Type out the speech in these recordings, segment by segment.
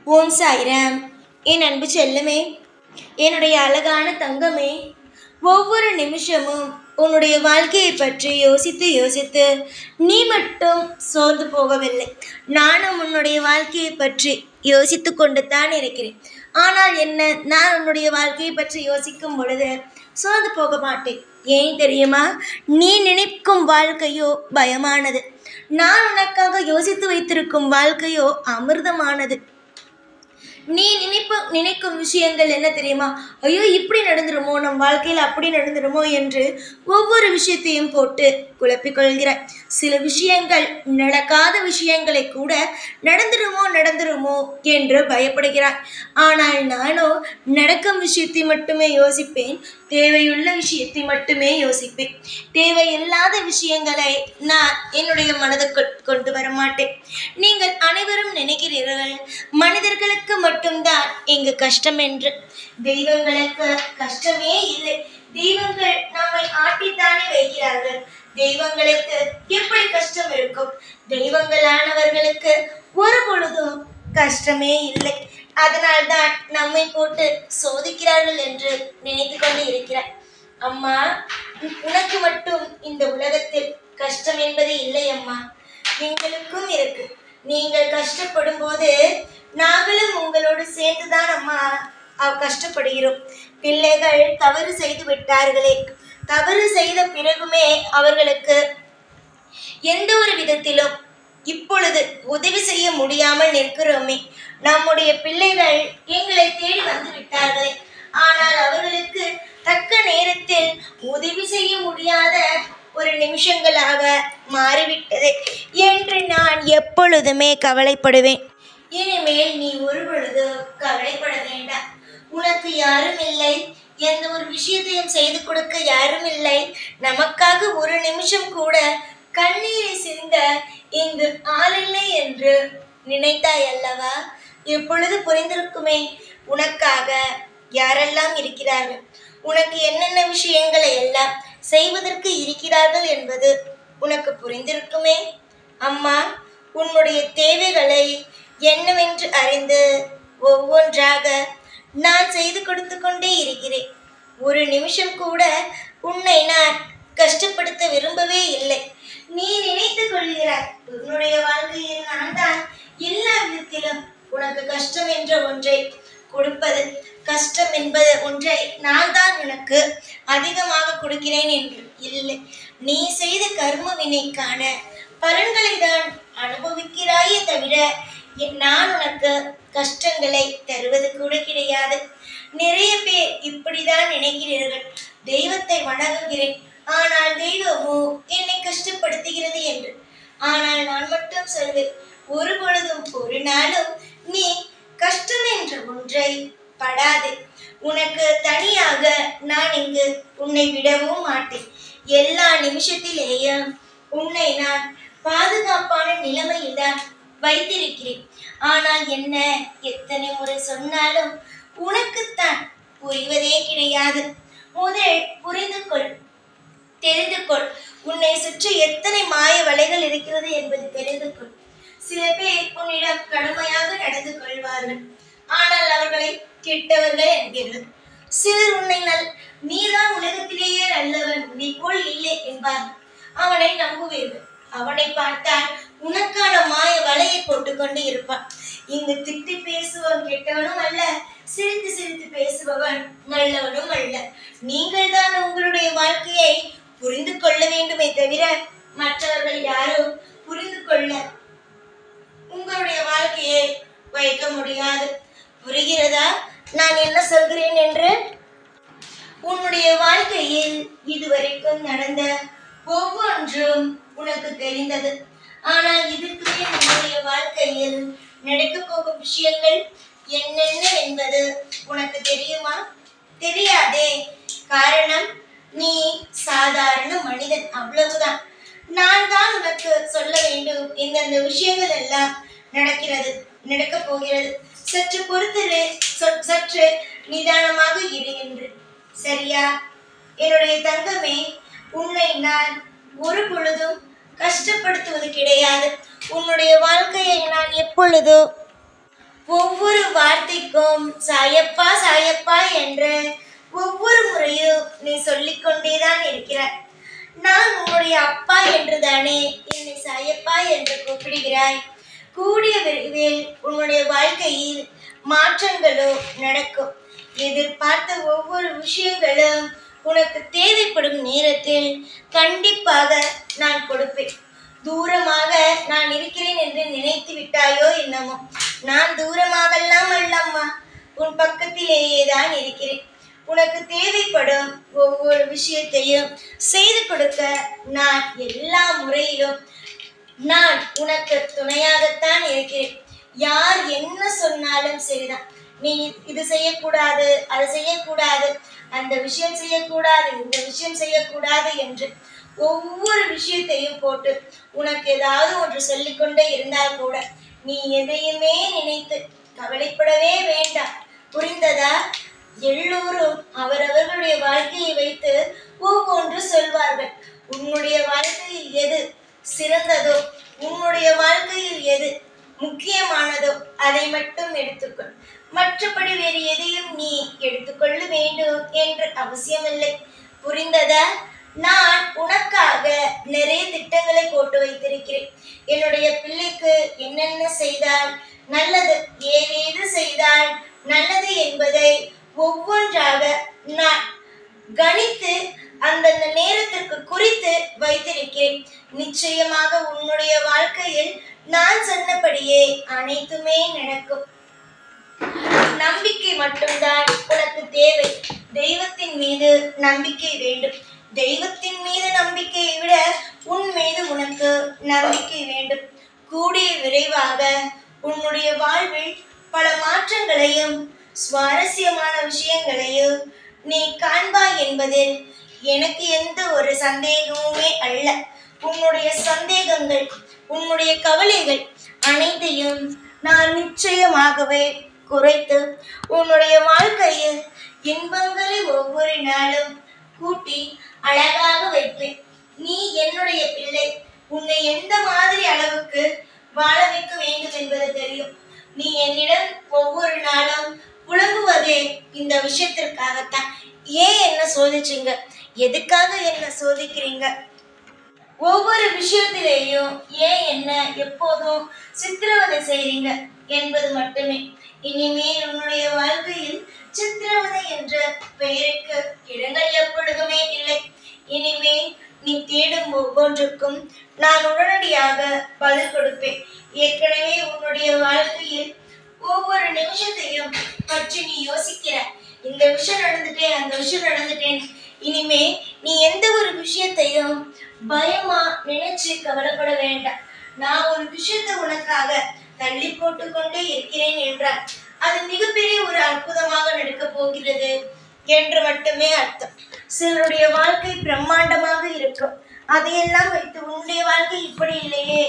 ஓம் சாய்ராம். என் அன்பு செல்லமே, என்னுடைய அழகான தங்கமே, ஒவ்வொரு நிமிஷமும் உன்னுடைய வாழ்க்கையை பற்றி யோசித்து யோசித்து நீ மட்டும் சோர்ந்து போகவில்லை. நானும் உன்னுடைய வாழ்க்கையை பற்றி யோசித்து கொண்டு தான் இருக்கிறேன். ஆனால் என்ன, நான் உன்னுடைய வாழ்க்கையை பற்றி யோசிக்கும் பொழுது சோர்ந்து போக மாட்டேன். ஏன் தெரியுமா? நீ நினைக்கும் வாழ்க்கையோ பயமானது, நான் உனக்காக யோசித்து வைத்திருக்கும் வாழ்க்கையோ அமிர்தமானது. நீ நினைக்கும் விஷயங்கள் என்ன தெரியுமா? ஐயோ, இப்படி நடந்துருமோ, நம் வாழ்க்கையில் அப்படி நடந்துருமோ என்று ஒவ்வொரு விஷயத்தையும் போட்டு குழப்பிக்கொள்கிறாய். சில விஷயங்கள், நடக்காத விஷயங்களை கூட நடந்துருமோ என்று பயப்படுகிறாய். ஆனால் நானோ நடக்கும் விஷயத்தை மட்டுமே யோசிப்பேன், தேவையுள்ள விஷயத்தை மட்டுமே யோசிப்பேன். தேவையில்லாத விஷயங்களை நான் என்னுடைய மனதுக்குள் கொண்டு வர மாட்டேன். நீங்கள் அனைவரும் நினைக்கிறீர்கள் மனிதர்களுக்கு மட்டும்தான் இங்கு கஷ்டம் என்று. தெய்வங்களுக்கு கஷ்டமே இல்லை. தெய்வங்கள் நம்மை ஆட்டித்தானே வைக்கிறார்கள். தெய்வங்களுக்கு எப்படி கஷ்டம் இருக்கும்? தெய்வங்களானவர்களுக்கு ஒரு பொழுதும் கஷ்டமே இல்லை. அதனால்தான் நம்மை போட்டு சோதிக்கிறார்கள் என்று நினைத்து கொண்டு இருக்கிறார். அம்மா, உனக்கு மட்டும் இந்த உலகத்தில் கஷ்டம் என்பது இல்லை அம்மா, எங்களுக்கும் இருக்கு. நீங்கள் கஷ்டப்படும் போது நாங்களும் உங்களோடு சேர்ந்துதான் அம்மா கஷ்டப்படுகிறோம். பிள்ளைகள் தவறு செய்து விட்டார்களே, தவறு செய்த பிறகுமே அவர்களுக்கு எந்த ஒரு விதத்திலும் இப்பொழுது உதவி செய்ய முடியாமல் நிற்கிறோமே. நம்முடைய பிள்ளைகள் எங்களை தேடி வந்து விட்டார்களே, ஆனால் அவர்களுக்கு தக்க நேரத்தில் உதவி செய்ய முடியாத ஒரு நிமிஷங்களாக மாறிவிட்டது என்று நான் எப்பொழுதுமே கவலைப்படுவேன். இனிமேல் நீ ஒரு பொழுது கவலைப்பட வேண்டாம். உனக்கு யாரும் இல்லை, எந்த ஒரு விஷயத்தையும் செய்து கொடுக்க யாரும் இல்லை. நமக்காக ஒரு நிமிஷம் கூட கண்ணீரை சிந்த இங்கு ஆளில்லை என்று நினைத்தாய் அல்லவா? எப்பொழுது புரிந்திருக்குமே உனக்காக யாரெல்லாம் இருக்கிறார்கள், உனக்கு என்னென்ன விஷயங்களை எல்லாம் செய்வதற்கு இருக்கிறார்கள் என்பது உனக்கு புரிந்திருக்குமே. அம்மா, உன்னுடைய தேவைகளை என்னவென்று அறிந்து ஒவ்வொன்றாக நான் செய்து கொடுத்து கொண்டே இருக்கிறேன். ஒரு நிமிஷம் கூட உன்னை நான் கஷ்டப்படுத்த விரும்பவே இல்லை. நீ நினைத்து கொள்கிறாய் உன்னுடைய வாழ்க்கையில் நான் தான் எல்லா விதத்திலும் உனக்கு கஷ்டம் என்ற ஒன்றை கொடுப்பது, கஷ்டம் என்பது ஒன்றை நான் தான் உனக்கு அதிகமாக கொடுக்கிறேன் என்று இல்லை. நீ செய்த கர்ம வினைக்கான பலன்களை தான் அனுபவிக்கிறாயே தவிர நான் உனக்கு கஷ்டங்களை தருவது கூட கிடையாது. நிறைய பேர் இப்படிதான் நினைக்கிறீர்கள், தெய்வத்தை வணங்குகிறேன் ஆனால் தெய்வமோ என்னை கஷ்டப்படுத்துகிறது என்று. ஆனால் நான் மட்டும் சொல்வேன், ஒரு பொழுதும் ஒரு நாளும் நீ கஷ்டம் என்ற ஒன்றை படாது. உனக்கு தனியாக நான் இங்கு உன்னை விடவும் மாட்டேன். எல்லா நிமிஷத்திலேயும் உன்னை நான் பாதுகாப்பான நிலைமையில் தான் வைத்திருக்கிறேன். ஆனால் என்ன, எத்தனை முறை சொன்னாலும் உனக்குத்தான் புரிவதே கிடையாது. முதல் புரிந்து கொள், தெரிந்து கொள். உன்னை சுற்றி எத்தனை மாய வலைகள் இருக்கிறது என்பது தெரிந்து கொள். சில பேர் உன்னிடம் கடுமையாக நடந்து கொள்வார்கள், ஆனால் அவர்களை கெட்டவர்கள் என்கிறார்கள். சிலர் உன்னை நீதான் உலகத்திலேயே நல்லவன், நீ போல் இல்லை என்பார்கள். அவனை நம்புவீர்கள். அவனை பார்த்தால் உனக்கான மாய வலையை போட்டுக்கொண்டு இருப்பான். இங்கு திட்டி பேசுவவன் கெட்டவனும் அல்ல, சிரித்து சிரித்து பேசுபவன் நல்லவனும் அல்ல. நீங்கள் தான் உங்களுடைய வாழ்க்கையை புரிந்து கொள்ள வேண்டுமே தவிர மற்றவர்கள் யாரும் புரிந்து கொள்ள உங்களுடைய வாழ்க்கையை வைக்க முடியாது. புரிகிறதா நான் என்ன சொல்கிறேன் என்று? உன்னுடைய வாழ்க்கையில் இதுவரைக்கும் நடந்த ஒவ்வொன்றும் உனக்கு தெரிந்தது. ஆனால் இதற்கு மேல் உன்னுடைய வாழ்க்கையில் நடக்க போகும் விஷயங்கள் என்னென்ன என்பது உனக்கு தெரியுமா? தெரியாதே. காரணம், நீ சாதாரண மனிதன், அவ்வளவுதான். நான் தான் உனக்கு சொல்ல வேண்டும், இந்தந்த விஷயங்கள் எல்லாம் நடக்க போகிறது. சற்று பொறுத்திரு, சற்று நிதானமாக இரு என்று. சரியா என்னுடைய தங்கமே? உன்னை நான் ஒரு பொழுதும் கஷ்டப்படுத்துவது கிடையாது. உன்னுடைய வாழ்க்கையை நான் எப்பொழுதோ ஒவ்வொரு வார்த்தைக்கும் சாயப்பா சாயப்பா என்று ஒவ்வொரு முறையும் நீ சொல்லிக்கொண்டேதான் இருக்கிறாய். நான் உன்னுடைய அப்பா என்றுதானே என்னை சாயப்பா என்று கூப்பிடுகிறாய். கூடிய விரைவில் உன்னுடைய வாழ்க்கையில் மாற்றங்களும் நடக்கும். எதிர்பார்த்த ஒவ்வொரு விஷயங்களும் உனக்கு தேவைப்படும் நேரத்தில் கண்டிப்பாக நான் கொடுப்பேன். தூரமாக நான் இருக்கிறேன் என்று நினைத்து விட்டாயோ என்னமோ? நான் தூரமாகலாம் அல்லம்மா, உன் பக்கத்திலேயே தான் இருக்கிறேன். உனக்கு தேவைப்படும் ஒவ்வொரு விஷயத்தையும் செய்து கொடுக்க நான் எல்லா முறையிலும் நான் உனக்கு துணையாகத்தான் இருக்கிறேன். யார் என்ன சொன்னாலும் சரிதான். நீ இது செய்யக்கூடாது, அது செய்யக்கூடாது, அந்த விஷயம் செய்யக்கூடாது, இந்த விஷயம் செய்யக்கூடாது என்று ஒவ்வொரு விஷயத்தையும் போட்டு உனக்கு ஏதாவது ஒன்று சொல்லிக்கொண்டே இருந்தால் கூட நீ எதையுமே நினைத்து கவலைப்படவே வேண்டாம். புரிந்ததா? எல்லோரும் அவரவர்களுடைய வாழ்க்கையை வைத்து ஒவ்வொன்று சொல்வார்கள். உன்னுடைய வாழ்க்கையில் எது சிறந்ததோ, உன்னுடைய வாழ்க்கையில் எது முக்கியமானதோ அதை மட்டும் எடுத்துக்கொள். மற்றபடி வேறு எதையும் நீ எடுத்துக்கொள்ள வேண்டும் என்று அவசியமில்லை. புரிந்ததா? நான் உனக்காக நிறைய திட்டங்களை போட்டு வைத்திருக்கிறேன். என்னுடைய பிள்ளைக்கு என்னென்ன செய்தால் நல்லது, ஏதேது செய்தால் நல்லது என்பதை ஒவ்வொன்றாக நான் கணித்து அந்தந்த நேரத்திற்கு குறித்து வைத்திருக்கிறேன். நிச்சயமாக உன்னுடைய வாழ்க்கையில் நான் சொன்னபடியே அனைத்துமே நடக்கும். நம்பிக்கை மட்டும்தான் உனக்கு தேவை. தெய்வத்தின் மீது நம்பிக்கை வேண்டும். தெய்வத்தின் மீது நம்பிக்கையை விட உன் மீது உனக்கு நம்பிக்கை வேண்டும். கூடிய விரைவாக உன்னுடைய வாழ்வில் பல மாற்றங்களையும் சுவாரஸ்யமான விஷயங்களையும் நீ காண்பாய் என்பதில் எனக்கு எந்த ஒரு சந்தேகமுமே அல்ல. உன்னுடைய சந்தேகங்கள், உன்னுடைய கவலைகள் அனைத்தையும் நான் நிச்சயமாகவே குறைத்து உன்னுடைய வாழ்க்கையில் இன்பங்களை ஒவ்வொரு நாளும் கூட்டி அழகாக வைப்பேன். நீ என்னுடைய பிள்ளை. உன்னை எந்த மாதிரி அளவுக்கு வாழ வைக்க வேண்டும் என்பது தெரியும். நீ என்னிடம் ஒவ்வொரு நாளும் புலம்புவதே இந்த விஷயத்திற்காகத்தான். ஏன் என்ன சோதிச்சீங்க? எதுக்காக என்ன சோதிக்கிறீங்க? ஒவ்வொரு விஷயத்திலேயும் ஏன் என்ன எப்போதும் சித்திரவதை செய்றீங்க என்பது மட்டுமே. இனிமேல் உன்னுடைய வாழ்க்கையில் சித்திரவதை என்ற பெயருக்கு இடங்கள் எப்பொழுதுமே இல்லை. இனிமேல் நீ தேடும் ஒவ்வொன்றுக்கும் நான் உடனடியாக பதில் கொடுப்பேன். ஏற்கனவே உன்னுடைய வாழ்க்கையில் ஒவ்வொரு நிமிஷத்தையும் பற்றி நீ யோசிக்கிற. இந்த விஷயம் நடந்துட்டேன், அந்த விஷயம் நடந்துட்டேன். இனிமே நீ எந்த ஒரு விஷயத்தையும் பயமா நினைச்சு கவலைப்பட வேண்டாம். நான் ஒரு விஷயத்தை உனக்காக தள்ளி போட்டு கொண்டே இருக்கிறேன் என்றால் அது மிகப்பெரிய ஒரு அற்புதமாக நடக்கப் போகிறது என்று மட்டுமே அர்த்தம். சிலருடைய வாழ்க்கை பிரம்மாண்டமாக இருக்கும். அதையெல்லாம் வைத்து உன்னுடைய வாழ்க்கை இப்படி இல்லையே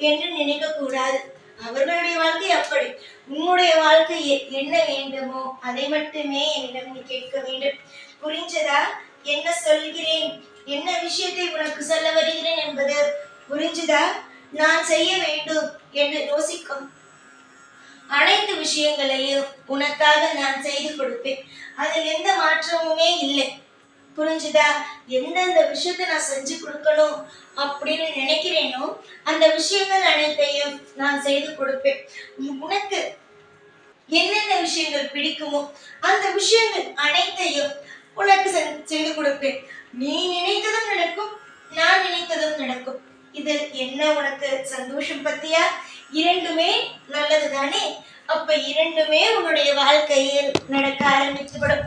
என்று நினைக்க கூடாது. அவர்களுடைய வாழ்க்கை அப்படி. உன்னுடைய வாழ்க்கை என்ன வேண்டுமோ அதை மட்டுமே என்னிடம் நீ கேட்க வேண்டும். புரிஞ்சதா? என்ன சொல்கிறேன், என்ன விஷயத்தை உனக்கு சொல்ல வருகிறேன் என்பது புரிஞ்சுதா? நான் செய்ய வேண்டும் என்று யோசிக்கும் அனைத்து விஷயங்களையும் உனக்காக நான் செய்து கொடுப்பேன். அதில் எந்த மாற்றமுமே இல்லை. புரிஞ்சுதா? எந்தெந்த விஷயத்தை நான் செஞ்சு கொடுக்கணும் அப்படின்னு நினைக்கிறேனோ அந்த விஷயங்கள் அனைத்தையும் நான் செய்து கொடுப்பேன். உனக்கு என்னென்ன விஷயங்கள் பிடிக்குமோ அந்த விஷயங்கள் அனைத்தையும் உனக்கு செய்து கொடுப்பேன். நீ நினைத்ததும் நடக்கும், நான் நினைத்ததும் நடக்கும். இது என்ன உனக்கு சந்தோஷம் பத்தியா? இரண்டுமே நல்லது தானே? அப்ப இரண்டுமே உன்னுடைய வாழ்க்கையில் நடக்க ஆரம்பித்துவிடும்.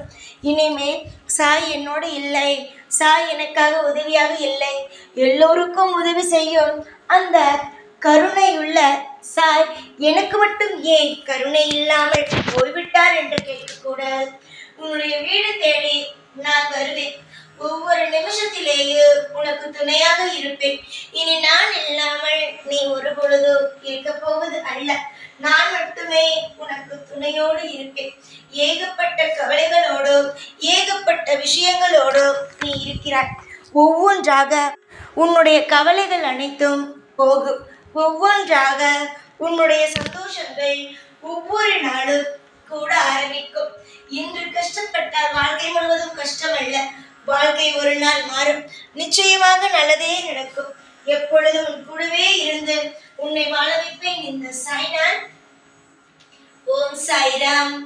இனிமே சாய் என்னோடு இல்லை, சாய் எனக்காக உதவியாக இல்லை, எல்லோருக்கும் உதவி செய்யும் அந்த கருணையுள்ள சாய் எனக்கு மட்டும் ஏன் கருணை இல்லாமல் போய்விட்டார் என்று கேட்கக்கூடாது. உன்னுடைய வீடு தேடி நான் வருவேன். ஒவ்வொரு நிமிஷத்திலேயும் உனக்கு துணையாக இருப்பேன். இனி நான் இல்லாமல் நீ ஒரு பொழுதும் இருக்க போவது அல்ல. நான் மட்டுமே உனக்கு துணையோடு இருப்பேன். ஏகப்பட்ட கவலைகளோடும் ஏகப்பட்ட விஷயங்களோடும் நீ இருக்கிறாய். ஒவ்வொன்றாக உன்னுடைய கவலைகள் அனைத்தும் போகும். ஒவ்வொன்றாக உன்னுடைய சந்தோஷங்கள் ஒவ்வொரு இன்று கஷ்டப்பட்டால் வாழ்க்கை முழுவதும் கஷ்டம் அல்ல. வாழ்க்கை ஒரு நாள் மாறும். நிச்சயமாக நல்லதே நடக்கும். எப்பொழுதும் உன் கூடவே இருந்து உன்னை வாழ வைப்பேன் இந்த சாய்நாத். ஓம் சாய்ராம்.